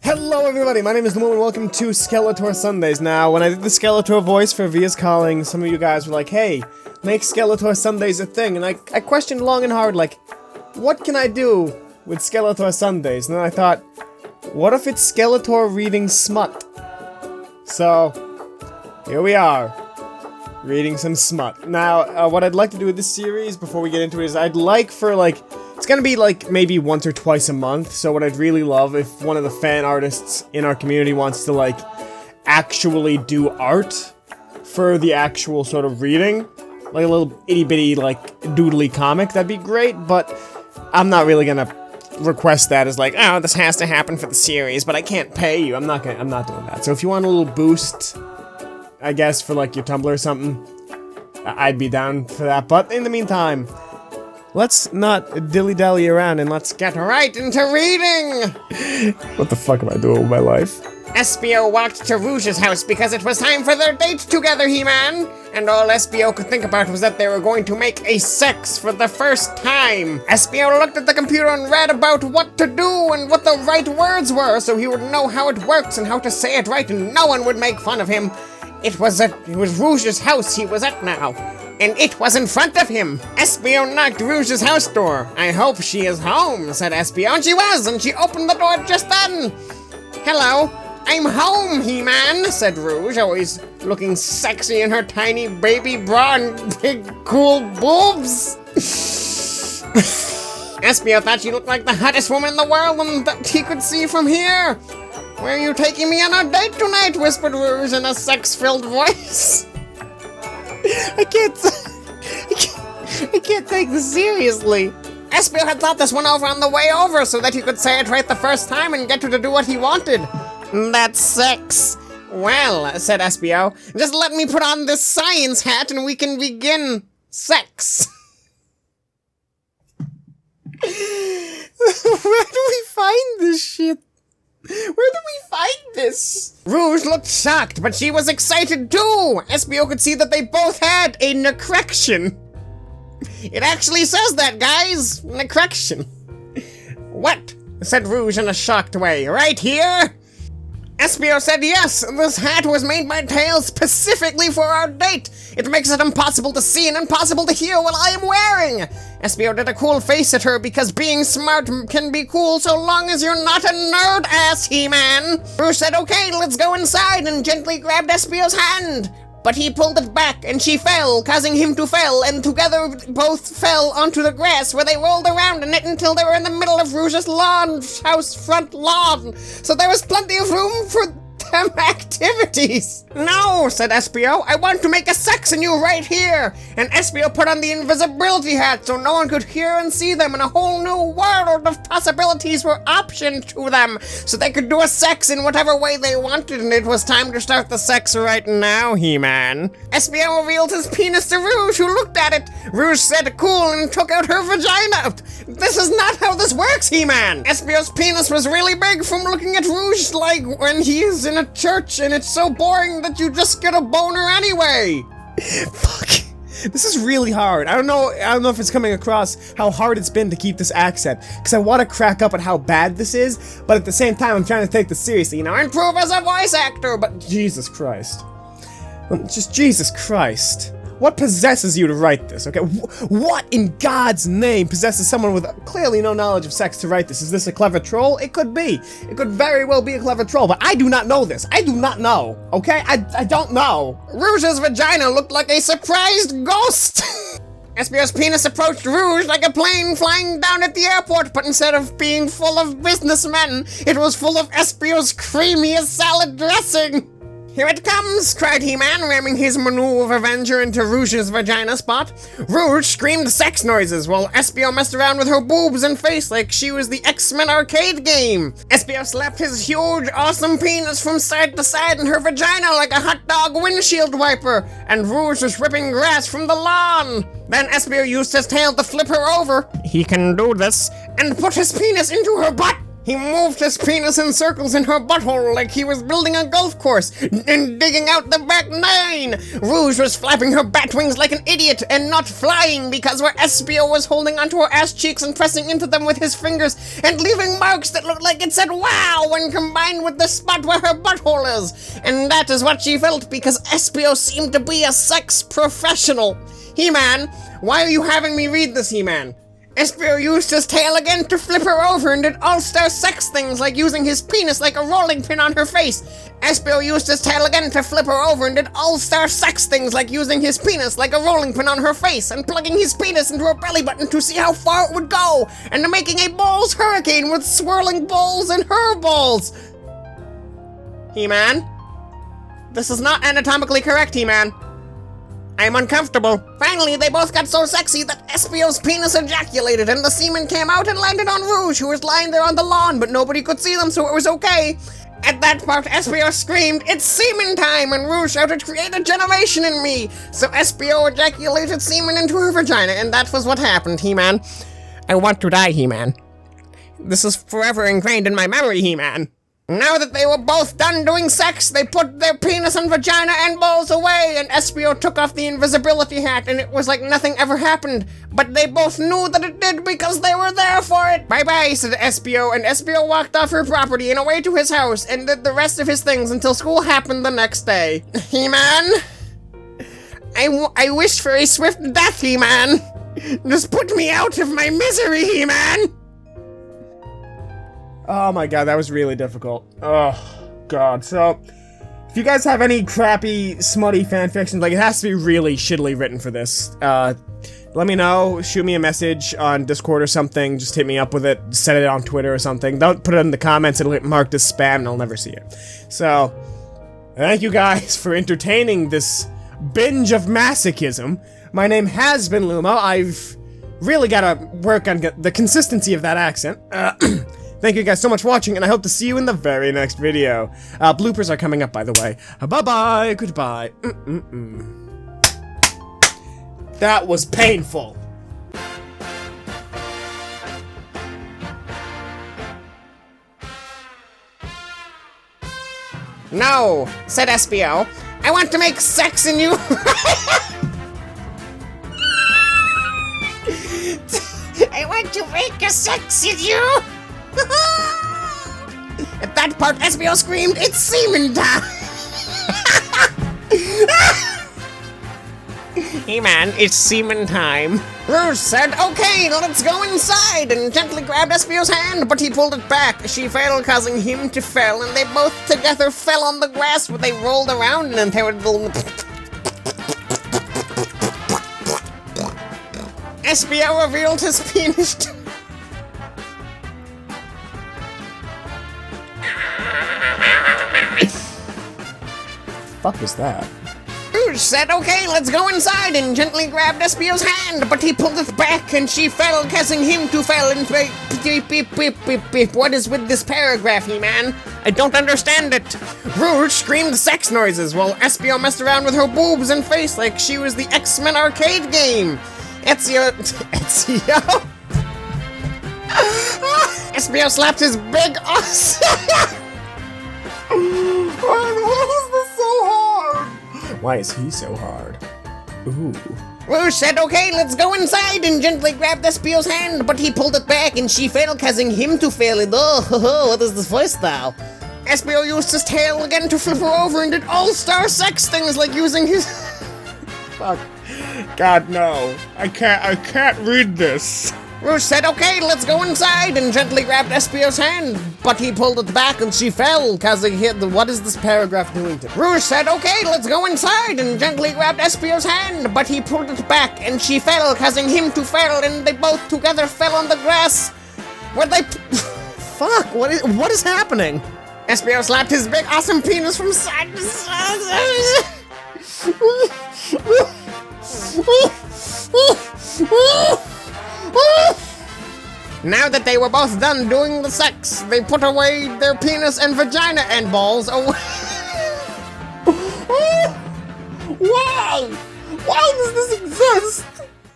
Hello everybody, my name is Lumo and welcome to Skeletor Sundays. Now, when I did the Skeletor voice for Via's Calling, some of you guys were like, hey, make Skeletor Sundays a thing, and I questioned long and hard, like, what can I do with Skeletor Sundays? And then I thought, what if it's Skeletor reading smut? So, here we are, reading some smut. Now, what I'd like to do with this series, before we get into it, is I'd like for, it's gonna be, maybe once or twice a month, so what I'd really love if one of the fan artists in our community wants to, actually do art for the actual sort of reading. Like a little itty-bitty, doodly comic, that'd be great, but I'm not really gonna request that as oh, this has to happen for the series, but I can't pay you. I'm not doing that. So if you want a little boost, I guess, for, your Tumblr or something, I'd be down for that, but in the meantime, let's not dilly-dally around and let's get right into reading! What the fuck am I doing with my life? SBO walked to Rouge's house because it was time for their date together, He-Man! And all SBO could think about was that they were going to make a sex for the first time. SBO looked at the computer and read about what to do and what the right words were so he would know how it works and how to say it right and no one would make fun of him. It was Rouge's house he was at now. And it was in front of him. SBO knocked Rouge's house door. I hope she is home, said SBO, and she was, and she opened the door just then. Hello, I'm home, He-Man, said Rouge, always looking sexy in her tiny baby bra and big cool boobs. SBO thought she looked like the hottest woman in the world and that he could see from here. Where are you taking me on a date tonight? Whispered Rouge in a sex-filled voice. I can't take this seriously. SBO had thought this one over on the way over so that he could say it right the first time and get her to do what he wanted. That's sex. Well, said SBO, just let me put on this science hat and we can begin sex. Where do we find this shit? Where do we find this? Rouge looked shocked, but she was excited too! SBO could see that they both had a necrection. It actually says that, guys! Necrection. What? Said Rouge in a shocked way. Right here? SBO said yes, this hat was made by Tails specifically for our date. It makes it impossible to see and impossible to hear what I am wearing. SBO did a cool face at her because being smart can be cool so long as you're not a nerd ass, He-Man. Rouge said okay, let's go inside and gently grabbed SBO's hand. But he pulled it back and she fell, causing him to fall, and together both fell onto the grass where they rolled around in it until they were in the middle of Rouge's house front lawn. So there was plenty of room for them activities. No, said SBO, I want to make a sex in you right here. And SBO put on the invisibility hat so no one could hear and see them, and a whole new world of possibilities were optioned to them. So they could do a sex in whatever way they wanted, and it was time to start the sex right now, He-Man. SBO revealed his penis to Rouge, who looked at it. Rouge said cool and took out her vagina. This is not how this works, He-Man. SBO's penis was really big from looking at Rouge like when he is in a church and it's so boring that you just get a boner anyway. Fuck. This is really hard. I don't know if it's coming across how hard it's been to keep this accent, because I want to crack up at how bad this is, but at the same time I'm trying to take this seriously, improve as a voice actor, but Jesus Christ. Just Jesus Christ. What possesses you to write this, okay? What in God's name possesses someone with clearly no knowledge of sex to write this? Is this a clever troll? It could be. It could very well be a clever troll, but I do not know this. I do not know, okay? I don't know. Rouge's vagina looked like a surprised ghost. SBO's penis approached Rouge like a plane flying down at the airport, but instead of being full of businessmen, it was full of SBO's creamiest salad dressing. Here it comes, cried He-Man, ramming his Manu of Avenger into Rouge's vagina spot. Rouge screamed sex noises while SBO messed around with her boobs and face like she was the X-Men arcade game. SBO slapped his huge, awesome penis from side to side in her vagina like a hot dog windshield wiper, and Rouge was ripping grass from the lawn. Then SBO used his tail to flip her over. He can do this, and put his penis into her butt. He moved his penis in circles in her butthole like he was building a golf course and digging out the back nine. Rouge was flapping her bat wings like an idiot and not flying because where SBO was holding onto her ass cheeks and pressing into them with his fingers and leaving marks that looked like it said wow when combined with the spot where her butthole is. And that is what she felt because SBO seemed to be a sex professional. He-Man, why are you having me read this, He-Man? SBO used his tail again to flip her over and did all-star sex things like using his penis like a rolling pin on her face. SBO used his tail again to flip her over and did all-star sex things like using his penis like a rolling pin on her face and plugging his penis into her belly button to see how far it would go and making a balls hurricane with swirling balls and her balls. He-Man? This is not anatomically correct, He-Man. I'm uncomfortable. Finally, they both got so sexy that SBO's penis ejaculated and the semen came out and landed on Rouge, who was lying there on the lawn, but nobody could see them, so it was okay. At that part, SBO screamed, "It's semen time!" and Rouge shouted, "Create a generation in me!" So SBO ejaculated semen into her vagina, and that was what happened, He-Man. I want to die, He-Man. This is forever ingrained in my memory, He-Man. Now that they were both done doing sex, they put their penis and vagina and balls away, and SBO took off the invisibility hat, and it was like nothing ever happened. But they both knew that it did because they were there for it. Bye-bye, said SBO, and SBO walked off her property and away to his house, and did the rest of his things until school happened the next day. He-Man? I wish for a swift death, He-Man. Just put me out of my misery, He-Man. Oh my god, that was really difficult. Oh god. So, if you guys have any crappy, smutty fanfiction, like it has to be really shittily written for this, let me know, shoot me a message on Discord or something, just hit me up with it, send it on Twitter or something. Don't put it in the comments, it'll get marked as spam and I'll never see it. So, thank you guys for entertaining this binge of masochism. My name has been Lumo. I've really gotta work on the consistency of that accent. Thank you guys so much for watching, and I hope to see you in the very next video. Bloopers are coming up, by the way. Bye-bye, goodbye. That was painful. No, said SBO. I want to make sex in you. I want to make a sex in you. At that part, SBO screamed, "It's semen time!" Hey man, it's semen time. Rouge said, "Okay, let's go inside," and gently grabbed SBO's hand, but he pulled it back. She fell, causing him to fall, and they both together fell on the grass where they rolled around and they were little... SBO revealed his penis to... Fuck was that? Rouge said, "Okay, let's go inside," and gently grabbed SBO's hand, but he pulled it back, and she fell, causing him to fall and beep, beep, beep, beep, beep. What is with this paragraph, He-Man? I don't understand it. Rouge screamed sex noises while SBO messed around with her boobs and face like she was the X-Men arcade game. Ezio... SBO slapped his big ass. Why is this so hard? Ooh. Rouge said, "Okay, let's go inside," and gently grabbed SBO's hand, but he pulled it back, and she fell, causing him to fail. And oh, what is this voice style? SBO used his tail again to flip her over and did all-star sex things like using his... Fuck. God, no. I can't read this. Rouge said, "Okay, let's go inside," and gently grabbed SBO's hand, but he pulled it back and she fell, causing him... What is this paragraph doing to... Rouge said, "Okay, let's go inside," and gently grabbed SBO's hand, but he pulled it back and she fell, causing him to fall, and they both together fell on the grass, where they... Fuck, what is happening? SBO slapped his big awesome penis from side to side. Now that they were both done doing the sex, they put away their penis and vagina and balls away. Why? Why does this exist?